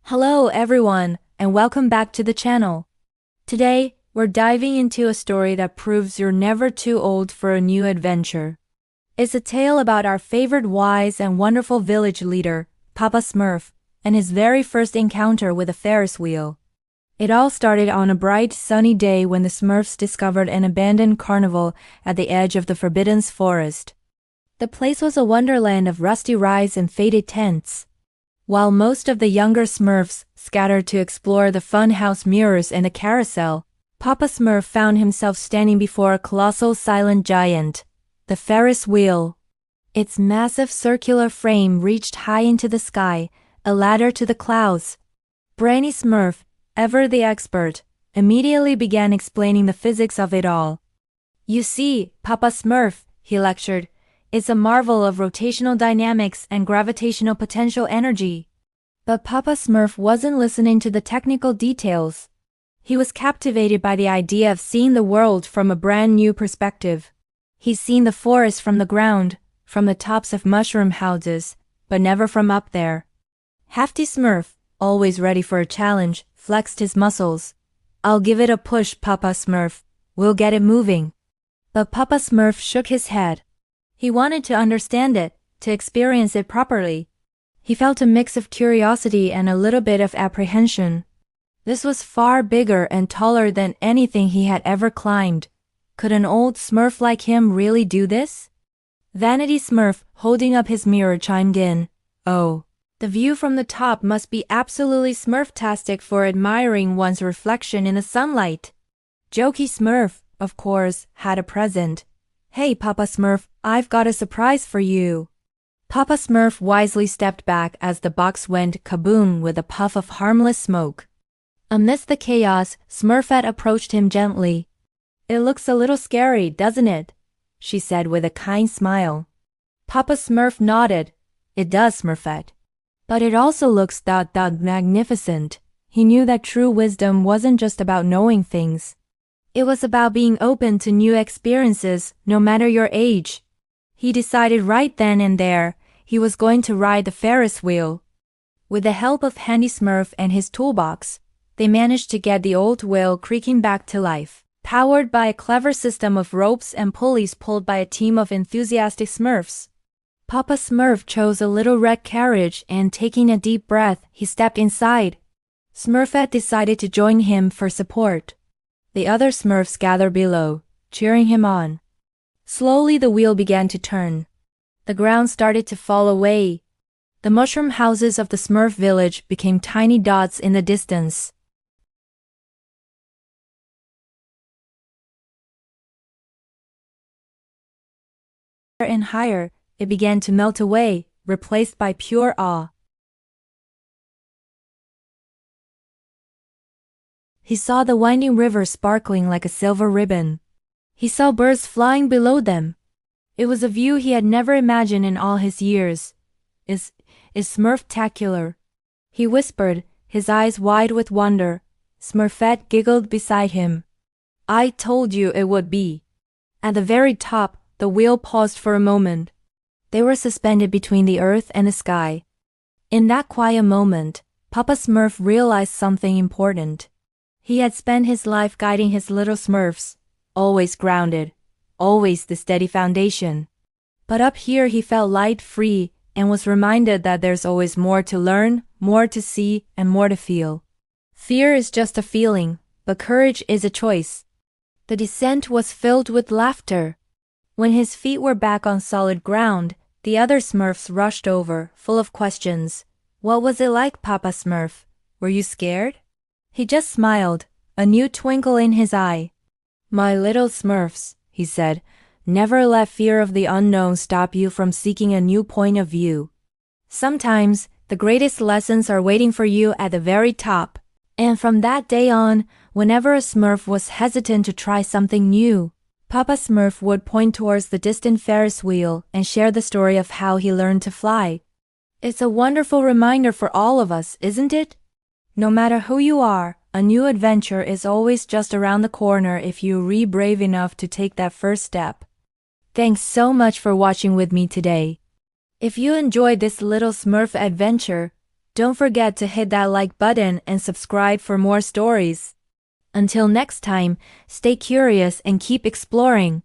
Hello everyone, and welcome back to the channel. Today, we're diving into a story that proves you're never too old for a new adventure. It's a tale about our favorite wise and wonderful village leader, Papa Smurf, and his very first encounter with a Ferris wheel. It all started on a bright, sunny day when the Smurfs discovered an abandoned carnival at the edge of the Forbidden Forest. The place was a wonderland of rusty rides and faded tents. While most of the younger Smurfs scattered to explore the funhouse mirrors and the carousel, Papa Smurf found himself standing before a colossal silent giant, the Ferris wheel. Its massive circular frame reached high into the sky, a ladder to the clouds. Brainy Smurf, ever the expert, immediately began explaining the physics of it all. "You see, Papa Smurf," he lectured, "it's a marvel of rotational dynamics and gravitational potential energy." But Papa Smurf wasn't listening to the technical details. He was captivated by the idea of seeing the world from a brand new perspective. He'd seen the forest from the ground, from the tops of mushroom houses, but never from up there. Hefty Smurf, always ready for a challenge, flexed his muscles. "I'll give it a push, Papa Smurf. We'll get it moving." But Papa Smurf shook his head. He wanted to understand it, to experience it properly. He felt a mix of curiosity and a little bit of apprehension. This was far bigger and taller than anything he had ever climbed. Could an old Smurf like him really do this? Vanity Smurf, holding up his mirror, chimed in. "Oh, the view from the top must be absolutely Smurftastic for admiring one's reflection in the sunlight." Jokey Smurf, of course, had a present. "Hey, Papa Smurf, I've got a surprise for you." Papa Smurf wisely stepped back as the box went kaboom with a puff of harmless smoke. Amidst the chaos, Smurfette approached him gently. "It looks a little scary, doesn't it?" she said with a kind smile. Papa Smurf nodded. "It does, Smurfette. But it also looks magnificent." He knew that true wisdom wasn't just about knowing things. It was about being open to new experiences, no matter your age. He decided right then and there, he was going to ride the Ferris wheel. With the help of Handy Smurf and his toolbox, they managed to get the old wheel creaking back to life, powered by a clever system of ropes and pulleys pulled by a team of enthusiastic Smurfs. Papa Smurf chose a little red carriage and, taking a deep breath, he stepped inside. Smurfette decided to join him for support. The other Smurfs gathered below, cheering him on. Slowly the wheel began to turn. The ground started to fall away. The mushroom houses of the Smurf village became tiny dots in the distance. Higher and higher, it began to melt away, replaced by pure awe. He saw the winding river sparkling like a silver ribbon. He saw birds flying below them. It was a view he had never imagined in all his years. Is Smurftacular," he whispered, his eyes wide with wonder. Smurfette giggled beside him. "I told you it would be." At the very top, the wheel paused for a moment. They were suspended between the earth and the sky. In that quiet moment, Papa Smurf realized something important. He had spent his life guiding his little Smurfs, always grounded, always the steady foundation. But up here he felt light, free, and was reminded that there's always more to learn, more to see, and more to feel. Fear is just a feeling, but courage is a choice. The descent was filled with laughter. When his feet were back on solid ground, the other Smurfs rushed over, full of questions. "What was it like, Papa Smurf? Were you scared?" He just smiled, a new twinkle in his eye. "My little Smurfs," he said, "never let fear of the unknown stop you from seeking a new point of view. Sometimes, the greatest lessons are waiting for you at the very top." And from that day on, whenever a Smurf was hesitant to try something new, Papa Smurf would point towards the distant Ferris wheel and share the story of how he learned to fly. It's a wonderful reminder for all of us, isn't it? No matter who you are, a new adventure is always just around the corner if you're brave enough to take that first step. Thanks so much for watching with me today. If you enjoyed this little Smurf adventure, Don't forget to hit that like button and subscribe for more stories. Until next time, stay curious and keep exploring.